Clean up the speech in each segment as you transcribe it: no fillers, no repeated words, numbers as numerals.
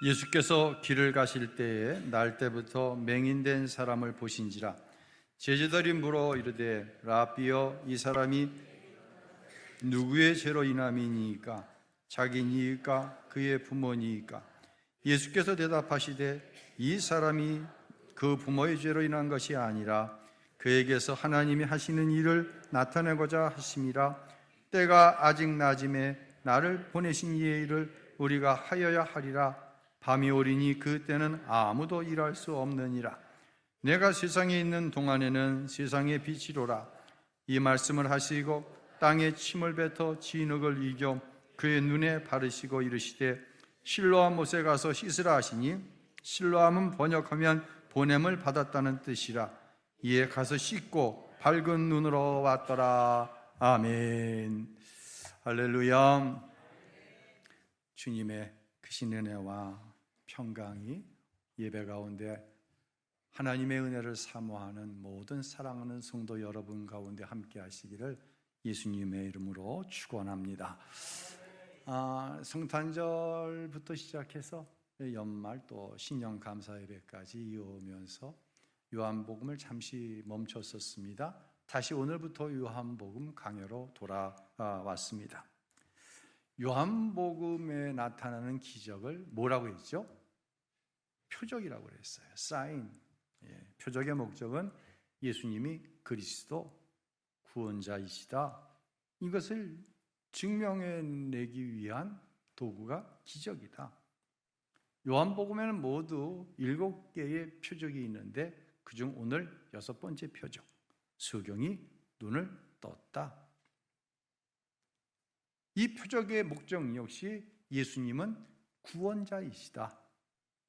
예수께서 길을 가실 때에 날 때부터 맹인된 사람을 보신지라. 제자들이 물어 이르되 라삐여, 이 사람이 누구의 죄로 인함이니이까? 자기니이까 그의 부모니이까? 예수께서 대답하시되 이 사람이 그 부모의 죄로 인한 것이 아니라 그에게서 하나님이 하시는 일을 나타내고자 하심이라. 때가 아직 낮음에 나를 보내신 이의 일을 우리가 하여야 하리라. 밤이 오리니 그 때는 아무도 일할 수 없느니라. 내가 세상에 있는 동안에는 세상의 빛이로라. 이 말씀을 하시고 땅에 침을 뱉어 진흙을 이겨 그의 눈에 바르시고 이르시되 실로암 못에 가서 씻으라 하시니, 실로암은 번역하면 보냄을 받았다는 뜻이라. 이에 가서 씻고 밝은 눈으로 왔더라. 아멘. 할렐루야. 주님의 크신 은혜와 평강이 예배 가운데 하나님의 은혜를 사모하는 모든 사랑하는 성도 여러분 가운데 함께 하시기를 예수님의 이름으로 축원합니다. 성탄절부터 시작해서 연말 또 신년 감사 예배까지 이어오면서 요한복음을 잠시 멈췄었습니다. 다시 오늘부터 요한복음 강해로 돌아왔습니다. 요한복음에 나타나는 기적을 뭐라고 했죠? 표적이라고 그랬어요. 사인. 표적의 목적은 예수님이 그리스도 구원자이시다, 이것을 증명해내기 위한 도구가 기적이다. 요한복음에는 모두 7개의 표적이 있는데 그중 오늘 6번째 표적, 소경이 눈을 떴다. 이 표적의 목적 역시 예수님은 구원자이시다.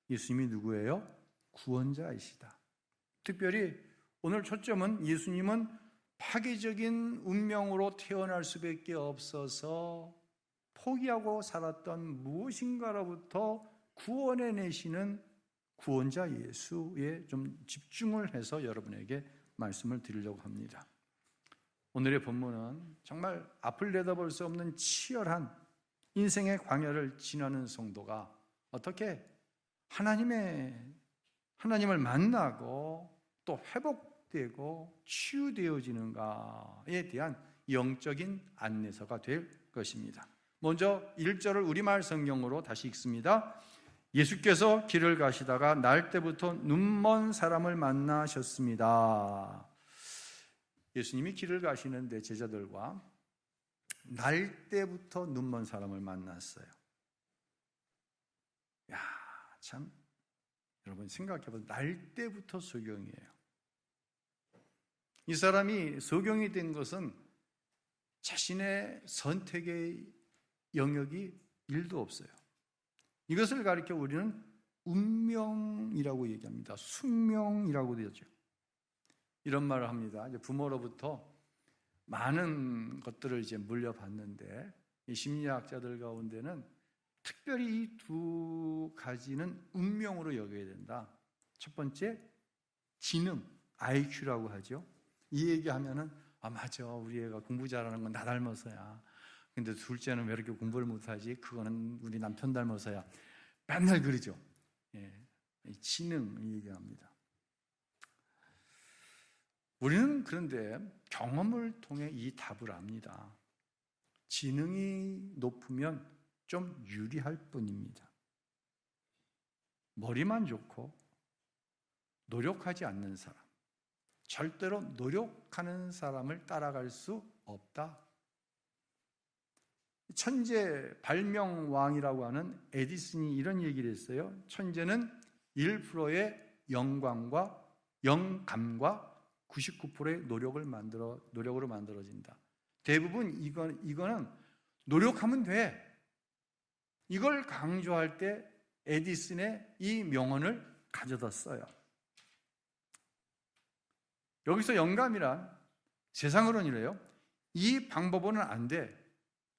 예수님이 누구예요? 구원자이시다. 특별히 오늘 초점은 예수님은 파괴적인 운명으로 태어날 수밖에 없어서 포기하고 살았던 무엇인가로부터 구원해내시는 구원자 예수에 좀 집중을 해서 여러분에게 말씀을 드리려고 합니다. 오늘의 본문은 정말 앞을 내다볼 수 없는 치열한 인생의 광야를 지나는 성도가 어떻게 하나님을 만나고 또 회복되고 치유되어지는가에 대한 영적인 안내서가 될 것입니다. 먼저 1절을 우리말 성경으로 다시 읽습니다. 예수께서 길을 가시다가 날 때부터 눈먼 사람을 만나셨습니다. 예수님이 길을 가시는데 제자들과 날 때부터 눈먼 사람을 만났어요. 참 여러분 생각해보세요. 날 때부터 소경이에요. 이 사람이 소경이 된 것은 자신의 선택의 영역이 1도 없어요. 이것을 가리켜 우리는 운명이라고 얘기합니다. 숙명이라고 되죠. 이런 말을 합니다. 이제 부모로부터 많은 것들을 이제 물려받는데 이 심리학자들 가운데는 특별히 이 2가지는 운명으로 여겨야 된다. 첫 번째, 지능, IQ라고 하죠. 이 얘기하면은 맞아, 우리 애가 공부 잘하는 건 나 닮아서야. 근데 둘째는 왜 이렇게 공부를 못하지? 그거는 우리 남편 닮아서야. 맨날 그러죠. 지능 얘기합니다. 우리는 그런데 경험을 통해 이 답을 압니다. 지능이 높으면 좀 유리할 뿐입니다. 머리만 좋고 노력하지 않는 사람, 절대로 노력하는 사람을 따라갈 수 없다. 천재 발명왕이라고 하는 에디슨이 이런 얘기를 했어요. 천재는 1%의 영감과 99%의 노력으로 만들어진다. 대부분 이거는 노력하면 돼. 이걸 강조할 때 에디슨의 이 명언을 가져다 써요. 여기서 영감이란 세상으로는 이래요. 이 방법으로는 안 돼.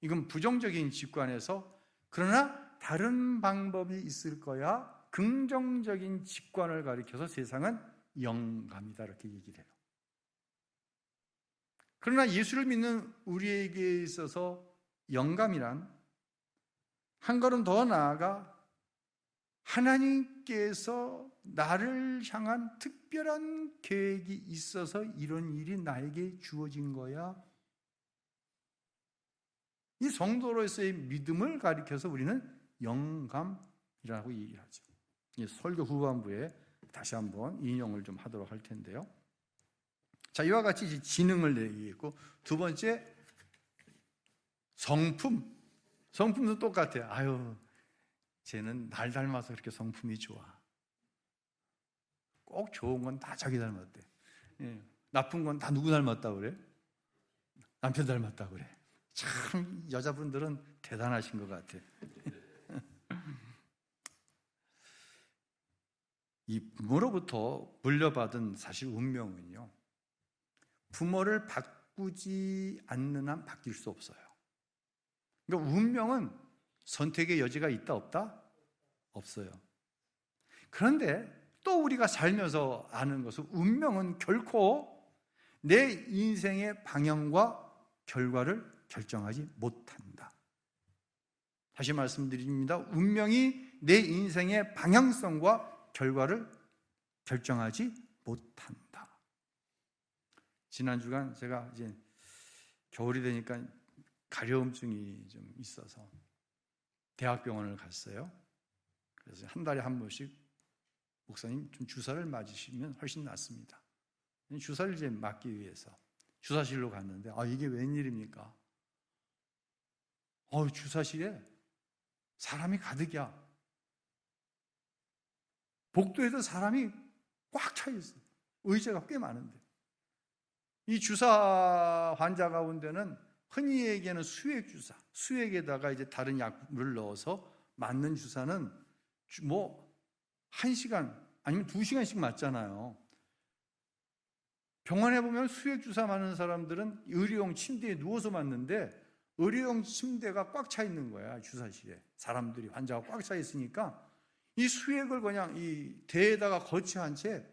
이건 부정적인 직관에서, 그러나 다른 방법이 있을 거야. 긍정적인 직관을 가리켜서 세상은 영감이다, 이렇게 얘기를 해요. 그러나 예수를 믿는 우리에게 있어서 영감이란 한 걸음 더 나아가 하나님께서 나를 향한 특별한 계획이 있어서 이런 일이 나에게 주어진 거야. 이 성도로서의 믿음을 가리켜서 우리는 영감이라고 얘기를 하죠. 이 설교 후반부에 다시 한번 인용을 좀 하도록 할 텐데요. 자, 이와 같이 지능을 얘기했고, 두 번째 성품. 성품도 똑같아요. 아유, 쟤는 날 닮아서 그렇게 성품이 좋아. 꼭 좋은 건 다 자기 닮았대. 예, 나쁜 건 다 누구 닮았다 그래? 남편 닮았다 그래. 참 여자분들은 대단하신 것 같아. 이 부모로부터 물려받은 사실 운명은요, 부모를 바꾸지 않는 한 바뀔 수 없어요. 그러니까 운명은 선택의 여지가 있다 없다? 없어요. 그런데 또 우리가 살면서 아는 것은 운명은 결코 내 인생의 방향과 결과를 결정하지 못한다. 다시 말씀드립니다. 운명이 내 인생의 방향성과 결과를 결정하지 못한다. 지난 주간 제가 이제 겨울이 되니까 가려움증이 좀 있어서 대학병원을 갔어요. 그래서 한 달에 한 번씩 목사님 좀 주사를 맞으시면 훨씬 낫습니다. 주사를 이제 맞기 위해서 주사실로 갔는데, 이게 웬일입니까? 주사실에 사람이 가득이야. 복도에도 사람이 꽉 차 있어요. 의자가 꽤 많은데. 이 주사 환자 가운데는 흔히 얘기하는 수액 주사, 수액에다가 이제 다른 약물을 넣어서 맞는 주사는 뭐 1시간 아니면 2시간씩 맞잖아요. 병원에 보면 수액 주사 맞는 사람들은 의료용 침대에 누워서 맞는데 의료용 침대가 꽉 차 있는 거야. 주사실에 사람들이, 환자가 꽉 차 있으니까 이 수액을 그냥 이 대에다가 거치한 채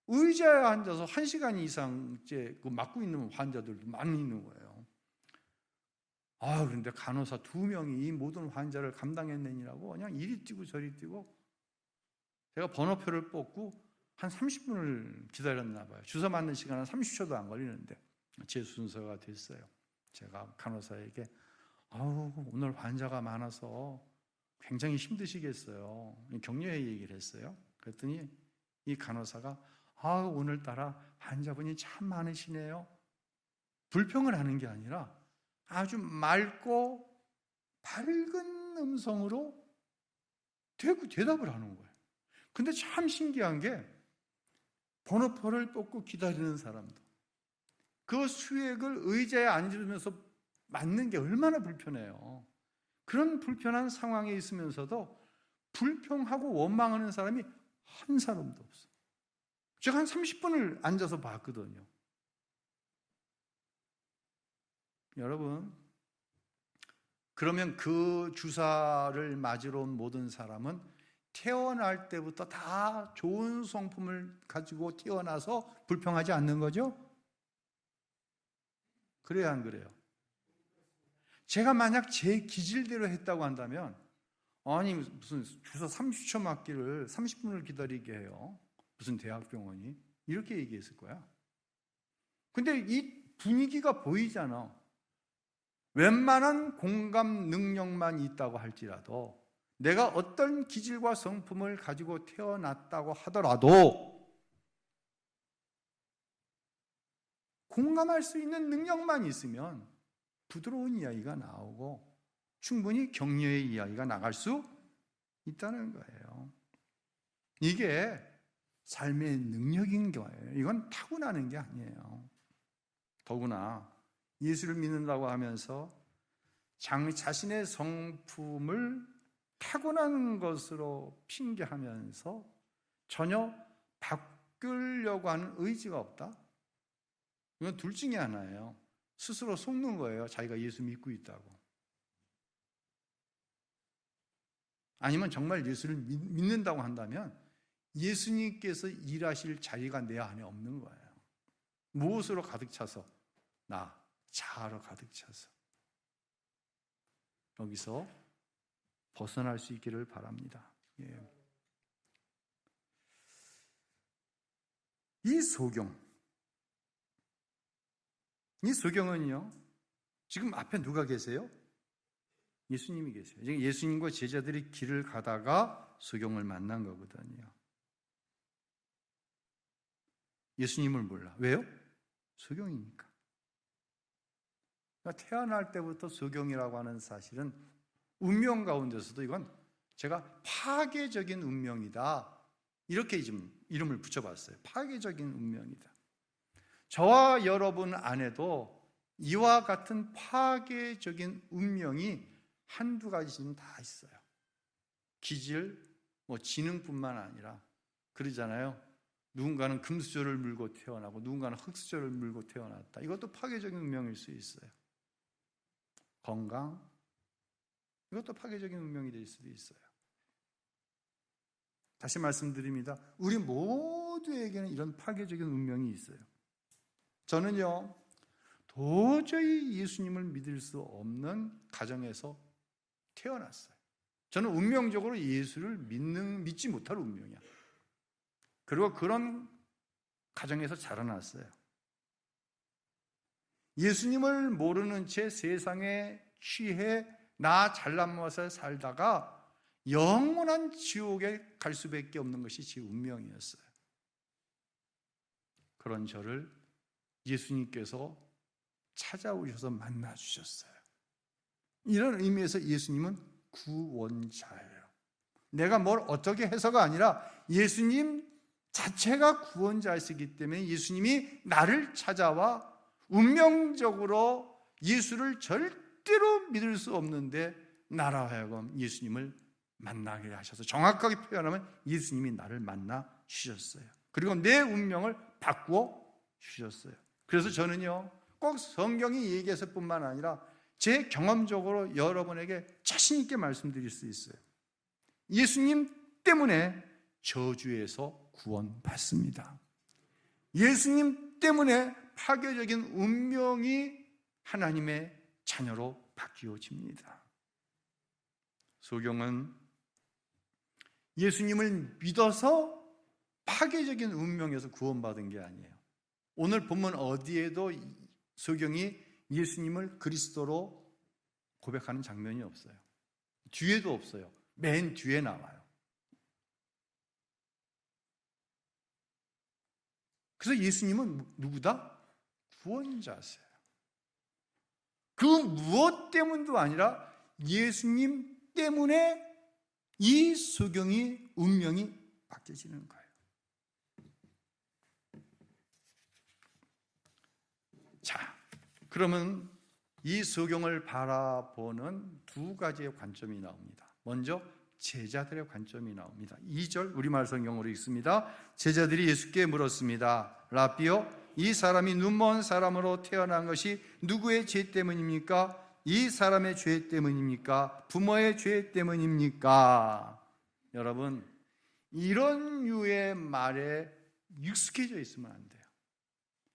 의자에 앉아서 1시간 이상째 맞고 있는 환자들도 많이 있는 거예요. 그런데 간호사 2명이 이 모든 환자를 감당해내느라고 그냥 이리 뛰고 저리 뛰고, 제가 번호표를 뽑고 한 30분을 기다렸나 봐요. 주사 맞는 시간은 30초도 안 걸리는데 제 순서가 됐어요. 제가 간호사에게 오늘 환자가 많아서 굉장히 힘드시겠어요. 격려의 얘기를 했어요. 그랬더니 이 간호사가 오늘따라 환자분이 참 많으시네요. 불평을 하는 게 아니라 아주 맑고 밝은 음성으로 대답을 하는 거예요. 근데 참 신기한 게 번호표를 뽑고 기다리는 사람도 그 수액을 의자에 앉으면서 맞는 게 얼마나 불편해요. 그런 불편한 상황에 있으면서도 불평하고 원망하는 사람이 한 사람도 없어요. 제가 한 30분을 앉아서 봤거든요. 여러분, 그러면 그 주사를 맞으러 온 모든 사람은 태어날 때부터 다 좋은 성품을 가지고 태어나서 불평하지 않는 거죠? 그래야 안 그래요? 제가 만약 제 기질대로 했다고 한다면, 아니 무슨 주사 30초 맞기를 30분을 기다리게 해요. 무슨 대학병원이? 이렇게 얘기했을 거야. 근데 이 분위기가 보이잖아. 웬만한 공감 능력만 있다고 할지라도, 내가 어떤 기질과 성품을 가지고 태어났다고 하더라도 공감할 수 있는 능력만 있으면 부드러운 이야기가 나오고 충분히 격려의 이야기가 나갈 수 있다는 거예요. 이게 삶의 능력인 거예요. 이건 타고나는 게 아니에요. 더구나 예수를 믿는다고 하면서 자신의 성품을 타고난 것으로 핑계하면서 전혀 바꾸려고 하는 의지가 없다? 이건 둘 중에 하나예요. 스스로 속는 거예요. 자기가 예수 믿고 있다고. 아니면 정말 예수를 믿는다고 한다면 예수님께서 일하실 자리가 내 안에 없는 거예요. 무엇으로 가득 차서? 자아로 가득 차서. 여기서 벗어날 수 있기를 바랍니다. 예. 이 소경은요, 지금 앞에 누가 계세요? 예수님이 계세요. 지금 예수님과 제자들이 길을 가다가 소경을 만난 거거든요. 예수님을 몰라. 왜요? 소경이니까. 그러니까 태어날 때부터 소경이라고 하는 사실은 운명 가운데서도 이건 제가 파괴적인 운명이다, 이렇게 지금 이름을 붙여봤어요. 파괴적인 운명이다. 저와 여러분 안에도 이와 같은 파괴적인 운명이 한두 가지는 다 있어요. 기질, 지능뿐만 아니라 그러잖아요. 누군가는 금수저를 물고 태어나고 누군가는 흙수저를 물고 태어났다. 이것도 파괴적인 운명일 수 있어요. 건강, 이것도 파괴적인 운명이 될 수도 있어요. 다시 말씀드립니다. 우리 모두에게는 이런 파괴적인 운명이 있어요. 저는요, 도저히 예수님을 믿을 수 없는 가정에서 태어났어요. 저는 운명적으로 예수를 믿지 못할 운명이야. 그리고 그런 가정에서 자라났어요. 예수님을 모르는 채 세상에 취해 나 잘난 맛에 살다가 영원한 지옥에 갈 수밖에 없는 것이 제 운명이었어요. 그런 저를 예수님께서 찾아오셔서 만나주셨어요. 이런 의미에서 예수님은 구원자예요. 내가 뭘 어떻게 해서가 아니라 예수님 자체가 구원자이시기 때문에 예수님이 나를 찾아와 운명적으로 예수를 절대로 믿을 수 없는데 나라 하여금 예수님을 만나게 하셔서, 정확하게 표현하면 예수님이 나를 만나 주셨어요. 그리고 내 운명을 바꾸어 주셨어요. 그래서 저는요, 꼭 성경이 얘기해서 뿐만 아니라 제 경험적으로 여러분에게 자신 있게 말씀드릴 수 있어요. 예수님 때문에 저주에서 구원받습니다. 예수님 때문에 파괴적인 운명이 하나님의 자녀로 바뀌어집니다. 소경은 예수님을 믿어서 파괴적인 운명에서 구원받은 게 아니에요. 오늘 본문 어디에도 소경이 예수님을 그리스도로 고백하는 장면이 없어요. 뒤에도 없어요. 맨 뒤에 나와요. 그래서 예수님은 누구다? 구원자세요. 그 무엇 때문도 아니라 예수님 때문에 이 소경이 운명이 바뀌어지는 거예요. 자, 그러면 이 소경을 바라보는 두 가지의 관점이 나옵니다. 먼저 제자들의 관점이 나옵니다. 2절 우리말 성경으로 읽습니다. 제자들이 예수께 물었습니다. 라비요, 이 사람이 눈먼 사람으로 태어난 것이 누구의 죄 때문입니까? 이 사람의 죄 때문입니까? 부모의 죄 때문입니까? 여러분, 이런 류의 말에 익숙해져 있으면 안 돼요.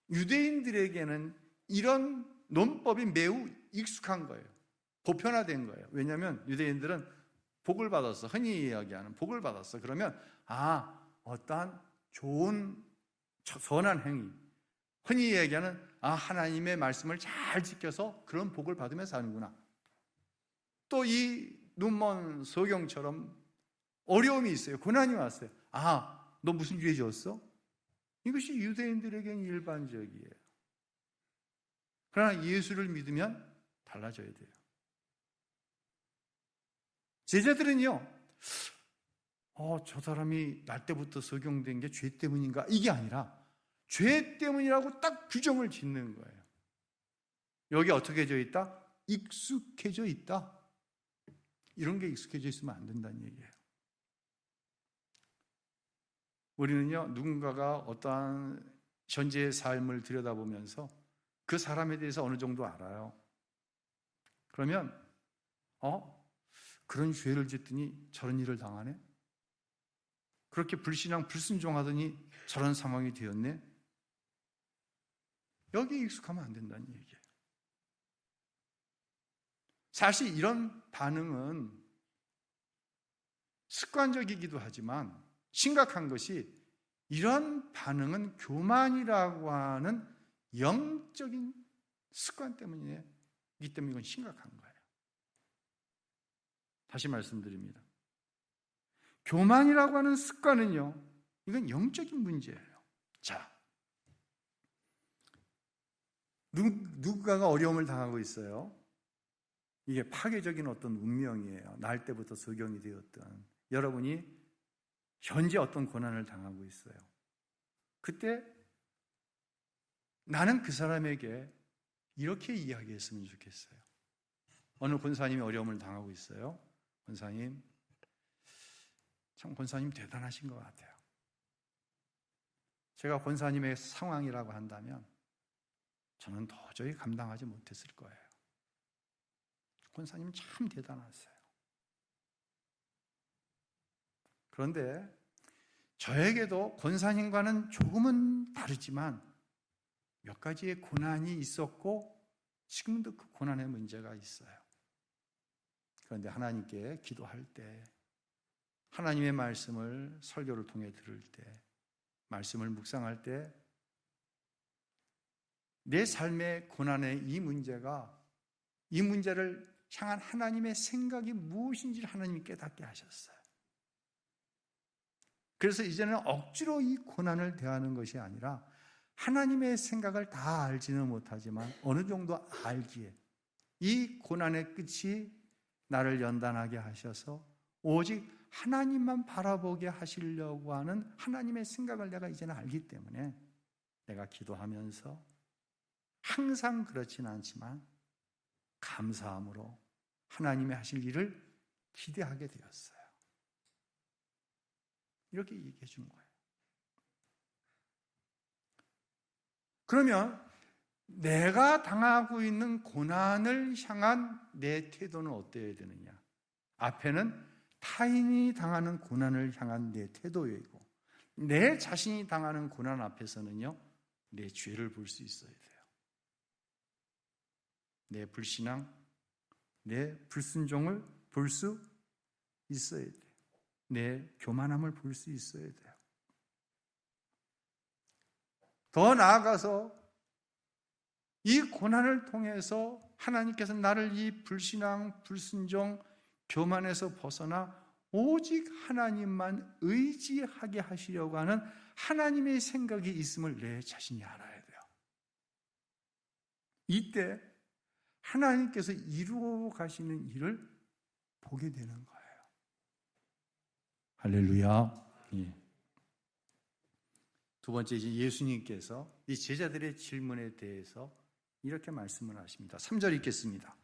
유대인들에게는 이런 논법이 매우 익숙한 거예요. 보편화된 거예요. 왜냐하면 유대인들은 복을 받았어. 흔히 이야기하는 복을 받았어. 그러면 어떠한 좋은 선한 행위, 흔히 이야기하는 하나님의 말씀을 잘 지켜서 그런 복을 받으며 사는구나. 또 이 눈먼 소경처럼 어려움이 있어요. 고난이 왔어요. 너 무슨 죄 지었어? 이것이 유대인들에게는 일반적이에요. 그러나 예수를 믿으면 달라져야 돼요. 제자들은요, 저 사람이 날 때부터 소경된 게 죄 때문인가? 이게 아니라 죄 때문이라고 딱 규정을 짓는 거예요. 여기 어떻게 져 있다? 익숙해져 있다. 이런 게 익숙해져 있으면 안 된다는 얘기예요. 우리는요, 누군가가 어떠한 현재의 삶을 들여다보면서 그 사람에 대해서 어느 정도 알아요. 그러면 그런 죄를 짓더니 저런 일을 당하네? 그렇게 불신앙, 불순종하더니 저런 상황이 되었네? 여기에 익숙하면 안 된다는 얘기예요. 사실 이런 반응은 습관적이기도 하지만 심각한 것이 이런 반응은 교만이라고 하는 영적인 습관 때문이기 때문에 이건 심각한 거예요. 다시 말씀드립니다. 교만이라고 하는 습관은요, 이건 영적인 문제예요. 자, 누군가가 어려움을 당하고 있어요. 이게 파괴적인 어떤 운명이에요. 날 때부터 적용이 되었던 여러분이 현재 어떤 고난을 당하고 있어요. 그때 나는 그 사람에게 이렇게 이야기했으면 좋겠어요. 어느 권사님이 어려움을 당하고 있어요. 권사님, 참 권사님 대단하신 것 같아요. 제가 권사님의 상황이라고 한다면 저는 도저히 감당하지 못했을 거예요. 권사님 참 대단하세요. 그런데 저에게도 권사님과는 조금은 다르지만 몇 가지의 고난이 있었고 지금도 그 고난의 문제가 있어요. 그런데 하나님께 기도할 때, 하나님의 말씀을 설교를 통해 들을 때, 말씀을 묵상할 때 내 삶의 고난의 이 문제를 향한 하나님의 생각이 무엇인지를 하나님이 깨닫게 하셨어요. 그래서 이제는 억지로 이 고난을 대하는 것이 아니라 하나님의 생각을 다 알지는 못하지만 어느 정도 알기에 이 고난의 끝이 나를 연단하게 하셔서 오직 하나님만 바라보게 하시려고 하는 하나님의 생각을 내가 이제는 알기 때문에 내가 기도하면서 항상 그렇지는 않지만 감사함으로 하나님이 하실 일을 기대하게 되었어요. 이렇게 얘기해 준 거예요. 그러면 내가 당하고 있는 고난을 향한 내 태도는 어때야 되느냐? 앞에는 타인이 당하는 고난을 향한 내 태도이고, 내 자신이 당하는 고난 앞에서는요, 내 죄를 볼 수 있어야 돼요. 내 불신앙, 내 불순종을 볼 수 있어야 돼요. 내 교만함을 볼 수 있어야 돼요. 더 나아가서 이 고난을 통해서 하나님께서 나를 이 불신앙, 불순종, 교만에서 벗어나 오직 하나님만 의지하게 하시려고 하는 하나님의 생각이 있음을 내 자신이 알아야 돼요. 이때 하나님께서 이루어 가시는 일을 보게 되는 거예요. 할렐루야. 예. 두 번째, 이제 예수님께서 이 제자들의 질문에 대해서 이렇게 말씀을 하십니다. 3절 읽겠습니다.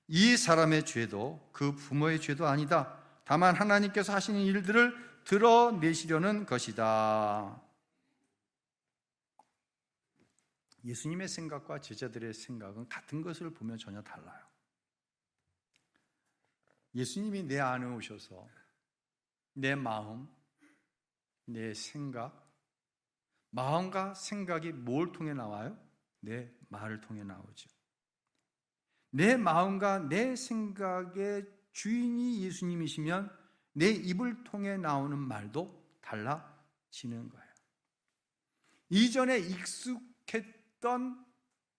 이 사람의 죄도 그 부모의 죄도 아니다. 다만 하나님께서 하시는 일들을 드러내시려는 것이다. 예수님의 생각과 제자들의 생각은 같은 것을 보면 전혀 달라요. 예수님이 내 안에 오셔서 내 마음, 내 생각, 마음과 생각이 뭘 통해 나와요? 내 말을 통해 나오죠. 내 마음과 내 생각의 주인이 예수님이시면 내 입을 통해 나오는 말도 달라지는 거예요. 이전에 익숙했던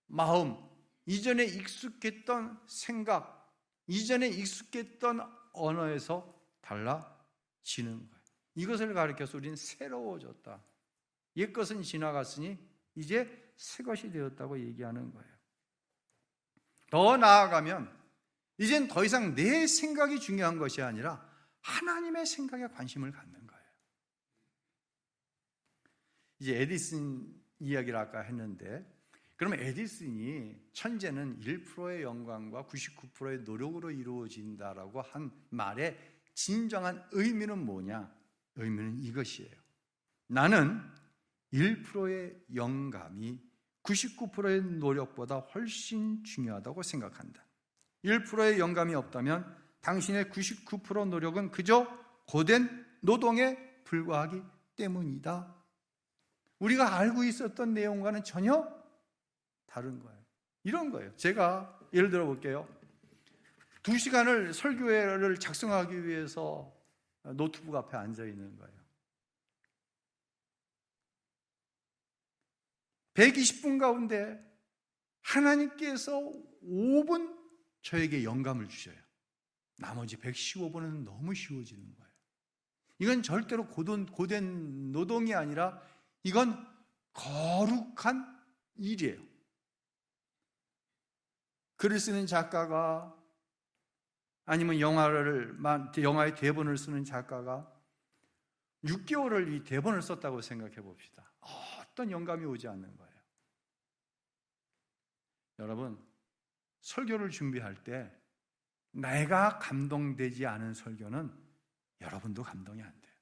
마음, 이전에 익숙했던 생각, 이전에 익숙했던 언어에서 달라지는 거예요. 이것을 가리켜서 우리는 새로워졌다. 옛것은 지나갔으니 이제 새 것이 되었다고 얘기하는 거예요. 더 나아가면 이젠 더 이상 내 생각이 중요한 것이 아니라 하나님의 생각에 관심을 갖는 거예요. 이제 에디슨 이야기를 아까 했는데, 그러면 에디슨이 천재는 1%의 영광과 99%의 노력으로 이루어진다라고 한 말의 진정한 의미는 뭐냐? 의미는 이것이에요. 나는 1%의 영감이 99%의 노력보다 훨씬 중요하다고 생각한다. 1%의 영감이 없다면 당신의 99% 노력은 그저 고된 노동에 불과하기 때문이다. 우리가 알고 있었던 내용과는 전혀 다른 거예요. 이런 거예요. 제가 예를 들어 볼게요. 2시간을 설교회를 작성하기 위해서 노트북 앞에 앉아 있는 거예요. 120분 가운데 하나님께서 5분 저에게 영감을 주셔요. 나머지 115분은 너무 쉬워지는 거예요. 이건 절대로 고된 노동이 아니라 이건 거룩한 일이에요. 글을 쓰는 작가가, 아니면 영화의 대본을 쓰는 작가가 6개월을 이 대본을 썼다고 생각해 봅시다. 어떤 영감이 오지 않는 거예요. 여러분, 설교를 준비할 때 내가 감동되지 않은 설교는 여러분도 감동이 안 돼요.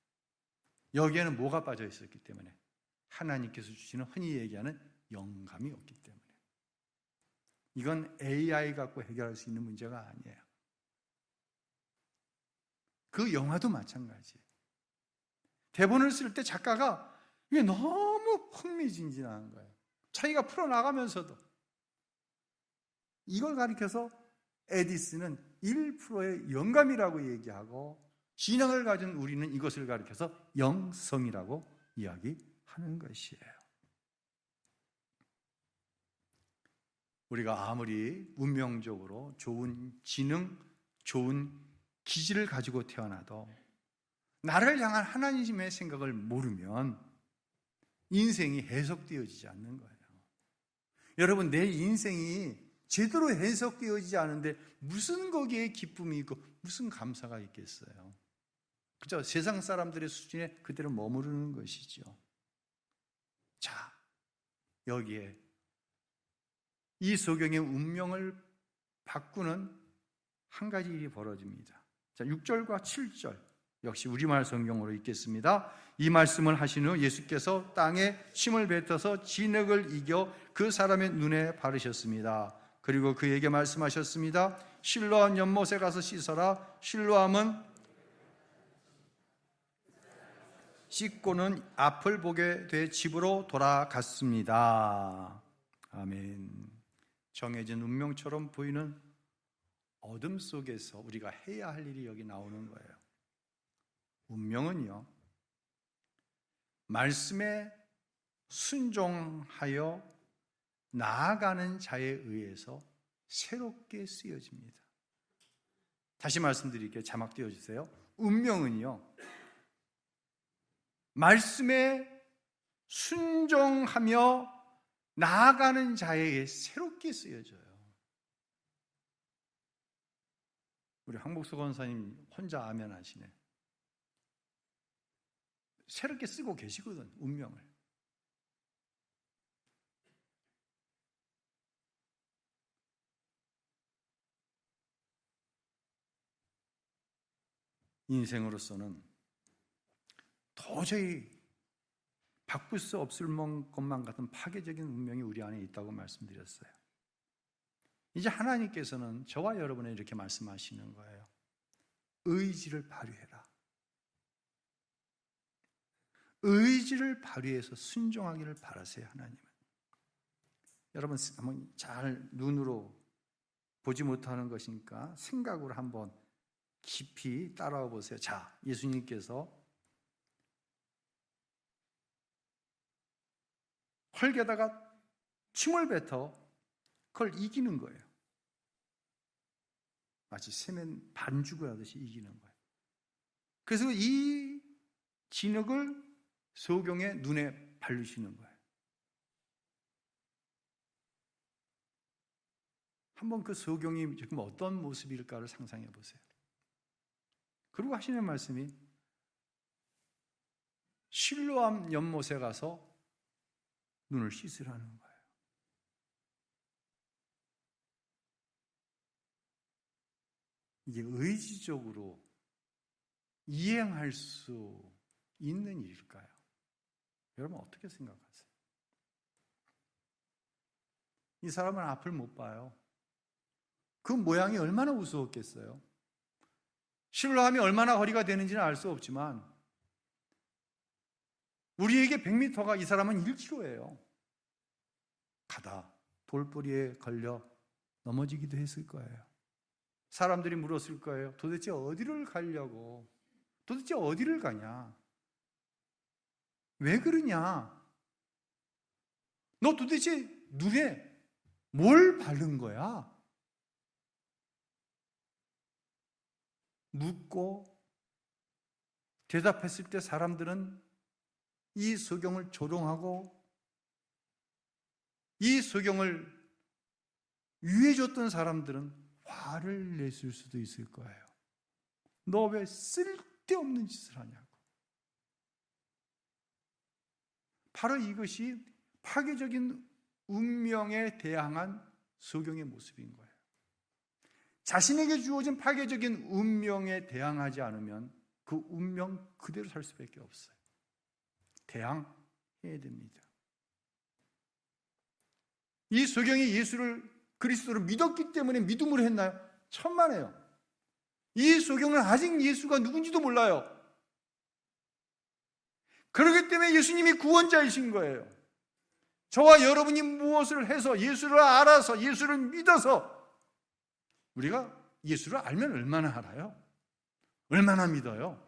여기에는 뭐가 빠져 있었기 때문에? 하나님께서 주시는 흔히 얘기하는 영감이 없기 때문에. 이건 AI 갖고 해결할 수 있는 문제가 아니에요. 그 영화도 마찬가지예요. 대본을 쓸 때 작가가 이게 너무 흥미진진한 거예요. 자기가 풀어나가면서도. 이걸 가리켜서 에디슨은 1%의 영감이라고 얘기하고, 지능을 가진 우리는 이것을 가리켜서 영성이라고 이야기하는 것이에요. 우리가 아무리 운명적으로 좋은 지능, 좋은 기질을 가지고 태어나도 나를 향한 하나님의 생각을 모르면 인생이 해석되어지지 않는 거예요. 여러분, 내 인생이 제대로 해석되어지지 않은데 무슨 거기에 기쁨이 있고 무슨 감사가 있겠어요? 그죠? 세상 사람들의 수준에 그대로 머무르는 것이죠. 자, 여기에 이 소경의 운명을 바꾸는 한 가지 일이 벌어집니다. 자, 6절과 7절 역시 우리말 성경으로 읽겠습니다. 이 말씀을 하신 후 예수께서 땅에 침을 뱉어서 진흙을 이겨 그 사람의 눈에 바르셨습니다. 그리고 그에게 말씀하셨습니다. 실로암 연못에 가서 씻어라. 실로암은 씻고는 앞을 보게 돼 집으로 돌아갔습니다. 아멘. 정해진 운명처럼 보이는 어둠 속에서 우리가 해야 할 일이 여기 나오는 거예요. 운명은요, 말씀에 순종하여 나아가는 자에 의해서 새롭게 쓰여집니다. 다시 말씀드릴게요. 자막 띄워주세요. 운명은요, 말씀에 순종하며 나아가는 자에게 새롭게 쓰여져요. 우리 황복수 권사님 혼자 아멘 하시네. 새롭게 쓰고 계시거든, 운명을. 인생으로서는 도저히 바꿀 수 없을 것만 같은 파괴적인 운명이 우리 안에 있다고 말씀드렸어요. 이제 하나님께서는 저와 여러분에 이렇게 말씀하시는 거예요. 의지를 발휘해라. 의지를 발휘해서 순종하기를 바라세요, 하나님은. 여러분, 한번 잘 눈으로 보지 못하는 것이니까 생각으로 한번 깊이 따라와 보세요. 자, 예수님께서 흙에다가 침을 뱉어 그걸 이기는 거예요. 마치 세면 반죽을 하듯이 이기는 거예요. 그래서 이 진흙을 소경의 눈에 바르시는 거예요. 한번 그 소경이 지금 어떤 모습일까를 상상해 보세요. 그리고 하시는 말씀이 실로암 연못에 가서 눈을 씻으라는 거예요. 이게 의지적으로 이행할 수 있는 일일까요? 여러분 어떻게 생각하세요? 이 사람은 앞을 못 봐요. 그 모양이 얼마나 우스웠겠어요? 실로암이 얼마나 거리가 되는지는 알 수 없지만 우리에게 100m가 이 사람은 1km예요. 가다 돌뿌리에 걸려 넘어지기도 했을 거예요. 사람들이 물었을 거예요. 도대체 어디를 가려고? 도대체 어디를 가냐? 왜 그러냐? 너 도대체 눈에 뭘 바른 거야? 묻고 대답했을 때 사람들은 이 소경을 조롱하고 이 소경을 위해줬던 사람들은 화를 냈을 수도 있을 거예요. 너 왜 쓸데없는 짓을 하냐고. 바로 이것이 파괴적인 운명에 대항한 소경의 모습인 거예요. 자신에게 주어진 파괴적인 운명에 대항하지 않으면 그 운명 그대로 살 수밖에 없어요. 대항해야 됩니다. 이 소경이 예수를 그리스도를 믿었기 때문에 믿음으로 했나요? 천만에요. 이 소경은 아직 예수가 누군지도 몰라요. 그렇기 때문에 예수님이 구원자이신 거예요. 저와 여러분이 무엇을 해서 예수를 알아서 예수를 믿어서 우리가 예수를 알면 얼마나 알아요? 얼마나 믿어요?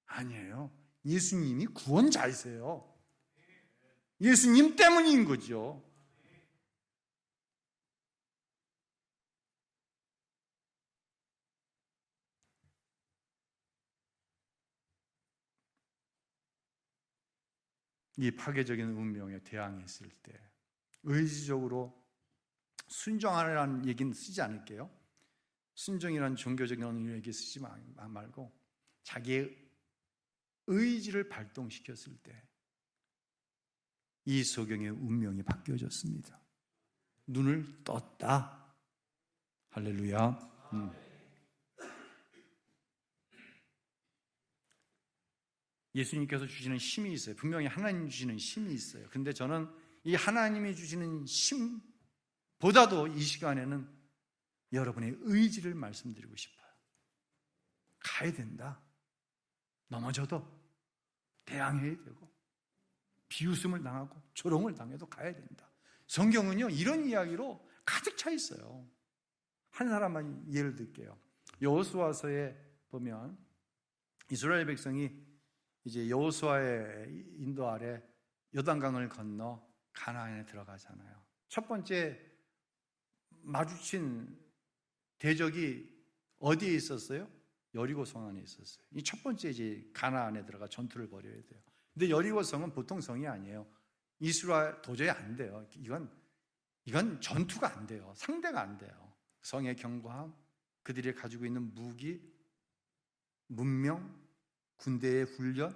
아니에요. 예수님이 구원자이세요. 예수님 때문인 거죠. 이 파괴적인 운명에 대항했을 때 의지적으로 순종하라는 얘기는 쓰지 않을게요. 순종이라는 종교적인 얘기 쓰지 말고 자기의 의지를 발동시켰을 때 이 소경의 운명이 바뀌어졌습니다. 눈을 떴다. 할렐루야. 예수님께서 주시는 힘이 있어요. 분명히 하나님 주시는 힘이 있어요. 근데 저는 이 하나님이 주시는 힘보다도 이 시간에는 여러분의 의지를 말씀드리고 싶어요. 가야 된다. 넘어져도 대항해야 되고 비웃음을 당하고 조롱을 당해도 가야 된다. 성경은요 이런 이야기로 가득 차 있어요. 한 사람만 예를 들게요. 여호수아서에 보면 이스라엘 백성이 이제 여호수아의 인도 아래 요단강을 건너 가나안에 들어가잖아요. 첫 번째 마주친 대적이 어디에 있었어요? 여리고 성 안에 있었어요. 이 첫 번째 이제 가나안에 들어가 전투를 벌여야 돼요. 근데 여리고 성은 보통 성이 아니에요. 이스라엘 도저히 안 돼요. 이건 전투가 안 돼요. 상대가 안 돼요. 성의 견고함, 그들이 가지고 있는 무기, 문명, 군대의 훈련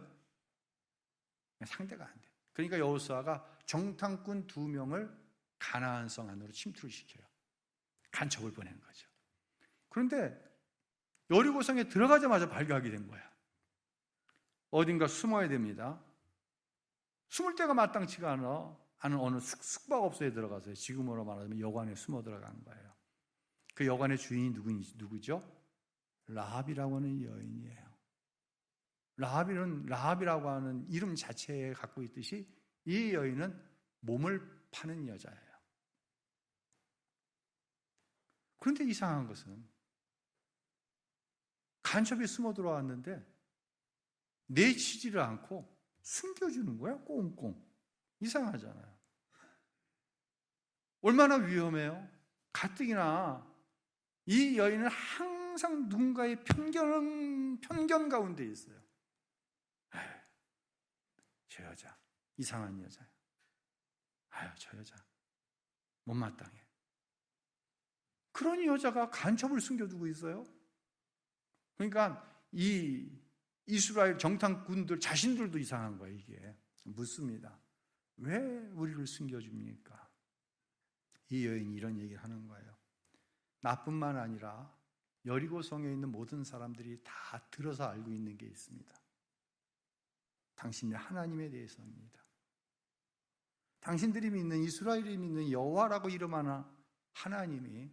상대가 안 돼요. 그러니까 여호수아가 정탐꾼 2명을 가나안 성 안으로 침투를 시켜요. 간첩을 보낸 거죠. 그런데 여리고성에 들어가자마자 발각이 된 거야. 어딘가 숨어야 됩니다. 숨을 데가 마땅치가 않은 어느 숙박업소에 들어가서요. 지금으로 말하자면 여관에 숨어 들어간 거예요. 그 여관의 주인이 누구죠? 라합이라고 하는 여인이에요. 라합이라고 하는 이름 자체에 갖고 있듯이 이 여인은 몸을 파는 여자예요. 그런데 이상한 것은 간첩이 숨어 들어왔는데 내치지를 않고 숨겨주는 거야, 꽁꽁. 이상하잖아요. 얼마나 위험해요? 가뜩이나 이 여인은 항상 누군가의 편견 가운데 있어요. 저 여자, 이상한 여자야. 저 여자, 못마땅해. 그런 여자가 간첩을 숨겨두고 있어요. 그러니까 이 이스라엘 정탐꾼들 자신들도 이상한 거예요. 이게 묻습니다. 왜 우리를 숨겨줍니까? 이 여인이 이런 얘기를 하는 거예요. 나뿐만 아니라 여리고성에 있는 모든 사람들이 다 들어서 알고 있는 게 있습니다. 당신의 하나님에 대해서입니다. 당신들이 믿는 이스라엘이 믿는 여호와라고 이름하는 하나님이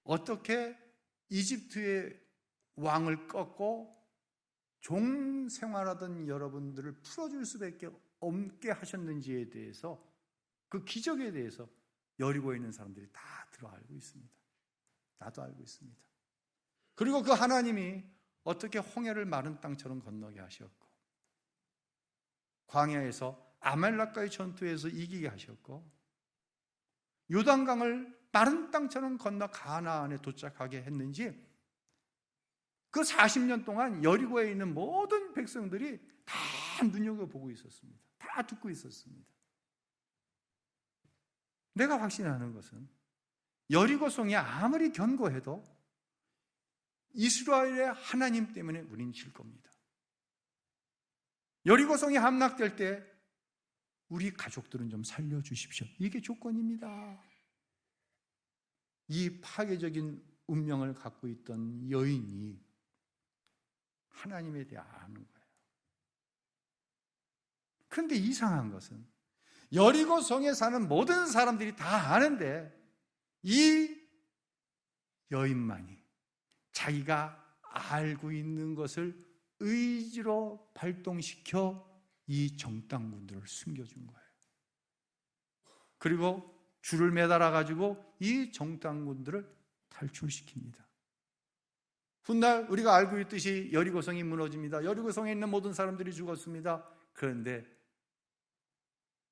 어떻게 이집트의 왕을 꺾고 종 생활하던 여러분들을 풀어줄 수밖에 없게 하셨는지에 대해서, 그 기적에 대해서 여리고에 있는 사람들이 다 들어 알고 있습니다. 나도 알고 있습니다. 그리고 그 하나님이 어떻게 홍해를 마른 땅처럼 건너게 하셨고 광야에서 아말렉과의 전투에서 이기게 하셨고, 요단강을 마른 땅처럼 건너 가나안에 도착하게 했는지, 그 40년 동안 여리고에 있는 모든 백성들이 다 눈여겨보고 있었습니다. 다 듣고 있었습니다. 내가 확신하는 것은 여리고성이 아무리 견고해도 이스라엘의 하나님 때문에 우린 질 겁니다. 여리고성이 함락될 때 우리 가족들은 좀 살려주십시오. 이게 조건입니다. 이 파괴적인 운명을 갖고 있던 여인이 하나님에 대해 아는 거예요. 그런데 이상한 것은 여리고성에 사는 모든 사람들이 다 아는데 이 여인만이 자기가 알고 있는 것을 의지로 발동시켜 이 정탐꾼들을 숨겨준 거예요. 그리고 줄을 매달아 가지고 이 정탐꾼들을 탈출시킵니다. 훗날 우리가 알고 있듯이 여리고성이 무너집니다. 여리고성에 있는 모든 사람들이 죽었습니다. 그런데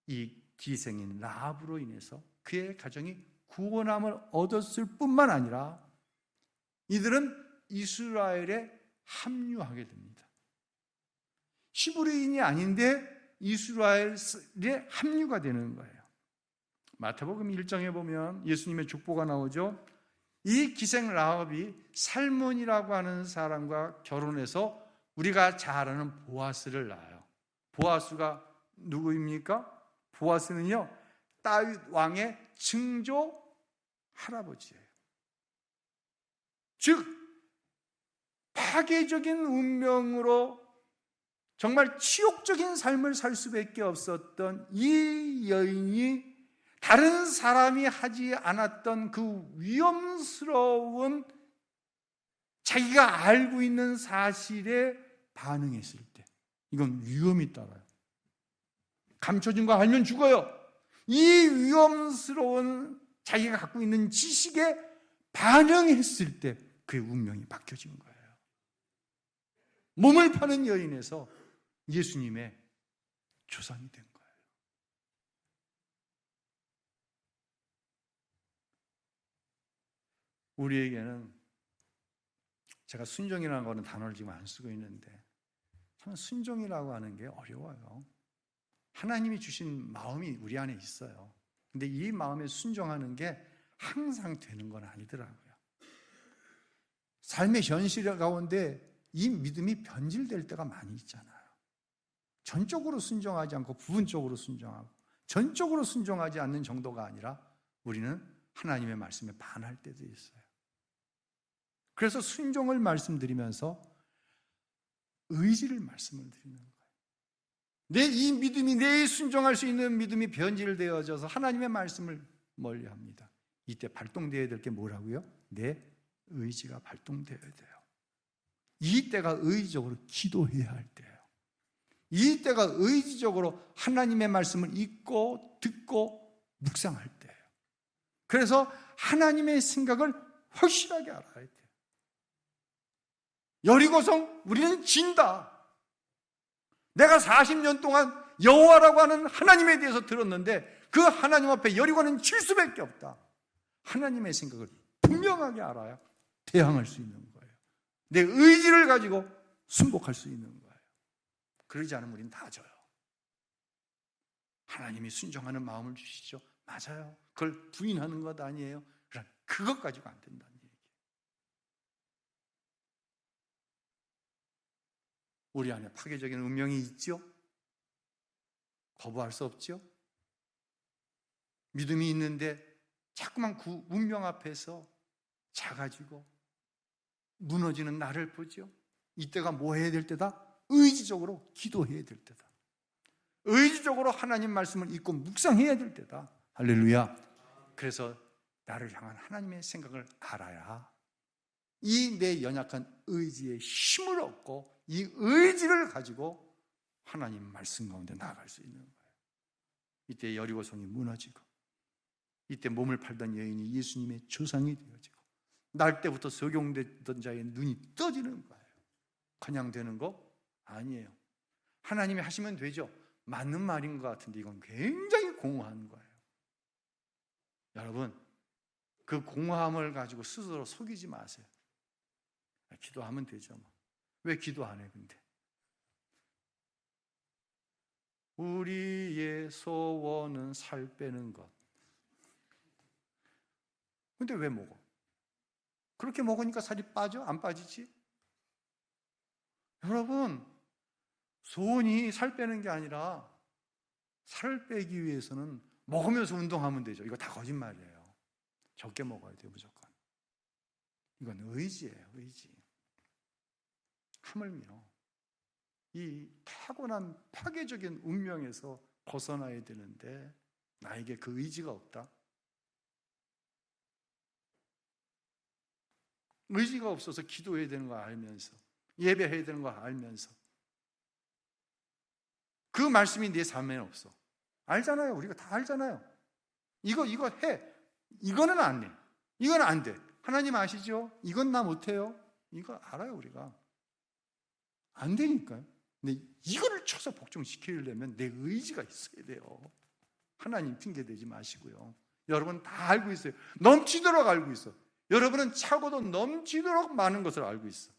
이 기생인 라합으로 인해서 그의 가정이 구원함을 얻었을 뿐만 아니라 이들은 이스라엘에 합류하게 됩니다. 히브리인이 아닌데 이스라엘에 합류가 되는 거예요. 마태복음 1장에 보면 예수님의 족보가 나오죠. 이 기생 라합이 살몬이라고 하는 사람과 결혼해서 우리가 잘 아는 보아스를 낳아요. 보아스가 누구입니까? 보아스는요, 다윗 왕의 증조 할아버지예요. 즉 파괴적인 운명으로 정말 치욕적인 삶을 살 수밖에 없었던 이 여인이 다른 사람이 하지 않았던 그 위험스러운 자기가 알고 있는 사실에 반응했을 때, 이건 위험이 따라요. 감춰진 거 알면 죽어요. 이 위험스러운 자기가 갖고 있는 지식에 반응했을 때 그의 운명이 바뀌어진 거예요. 몸을 파는 여인에서 예수님의 조상이 된 거예요. 우리에게는, 제가 순종이라는 거는 단어를 지금 안 쓰고 있는데 참 순종이라고 하는 게 어려워요. 하나님이 주신 마음이 우리 안에 있어요. 근데 이 마음에 순종하는 게 항상 되는 건 아니더라고요. 삶의 현실 가운데 이 믿음이 변질될 때가 많이 있잖아요. 전적으로 순종하지 않고 부분적으로 순종하고, 전적으로 순종하지 않는 정도가 아니라 우리는 하나님의 말씀에 반할 때도 있어요. 그래서 순종을 말씀드리면서 의지를 말씀을 드리는 거예요. 내 이 믿음이, 내 순종할 수 있는 믿음이 변질되어져서 하나님의 말씀을 멀리합니다. 이때 발동되어야 될 게 뭐라고요? 내 의지가 발동되어야 돼요. 이때가 의지적으로 기도해야 할 때예요. 이때가 의지적으로 하나님의 말씀을 읽고 듣고 묵상할 때예요. 그래서 하나님의 생각을 확실하게 알아야 돼요. 여리고성, 우리는 진다. 내가 40년 동안 여호와라고 하는 하나님에 대해서 들었는데 그 하나님 앞에 여리고는 질 수밖에 없다. 하나님의 생각을 분명하게 알아야 대항할 수 있는 거예요. 내 의지를 가지고 순복할 수 있는 거예요. 그러지 않으면 우리는 다 져요. 하나님이 순종하는 마음을 주시죠. 맞아요. 그걸 부인하는 것 아니에요. 그럼 그것 가지고 안 된다는 얘기예요. 우리 안에 파괴적인 운명이 있죠. 거부할 수 없죠. 믿음이 있는데 자꾸만 그 운명 앞에서 작아지고 무너지는 나를 보죠. 이때가 뭐 해야 될 때다? 의지적으로 기도해야 될 때다. 의지적으로 하나님 말씀을 읽고 묵상해야 될 때다. 할렐루야. 그래서 나를 향한 하나님의 생각을 알아야 이 내 연약한 의지에 힘을 얻고 이 의지를 가지고 하나님 말씀 가운데 나아갈 수 있는 거예요. 이때 여리고성이 무너지고, 이때 몸을 팔던 여인이 예수님의 조상이 되어지고, 날 때부터 적용됐던 자의 눈이 떠지는 거예요. 그냥 되는 거 아니에요. 하나님이 하시면 되죠. 맞는 말인 것 같은데 이건 굉장히 공허한 거예요. 여러분, 그 공허함을 가지고 스스로 속이지 마세요. 기도하면 되죠. 왜 기도 안 해, 근데? 우리의 소원은 살 빼는 것. 근데 왜 먹어? 그렇게 먹으니까 살이 빠져? 안 빠지지? 여러분, 소원이 살 빼는 게 아니라 살 빼기 위해서는 먹으면서 운동하면 되죠. 이거 다 거짓말이에요. 적게 먹어야 돼요, 무조건. 이건 의지예요, 의지. 하물며 이 타고난 파괴적인 운명에서 벗어나야 되는데 나에게 그 의지가 없다. 의지가 없어서 기도해야 되는 거 알면서, 예배해야 되는 거 알면서 그 말씀이 내 삶에는 없어. 알잖아요. 우리가 다 알잖아요. 이거 해. 이거는 안 해. 이건 안 돼. 하나님 아시죠? 이건 나 못해요. 이거 알아요, 우리가. 안 되니까요. 근데 이거를 쳐서 복종시키려면 내 의지가 있어야 돼요. 하나님 핑계대지 마시고요. 여러분 다 알고 있어요. 넘치도록 알고 있어. 여러분은 차고도 넘치도록 많은 것을 알고 있어.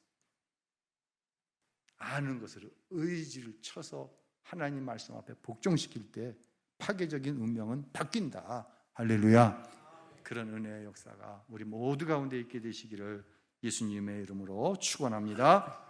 아는 것을 의지를 쳐서 하나님 말씀 앞에 복종시킬 때 파괴적인 운명은 바뀐다. 할렐루야. 그런 은혜의 역사가 우리 모두 가운데 있게 되시기를 예수님의 이름으로 축원합니다.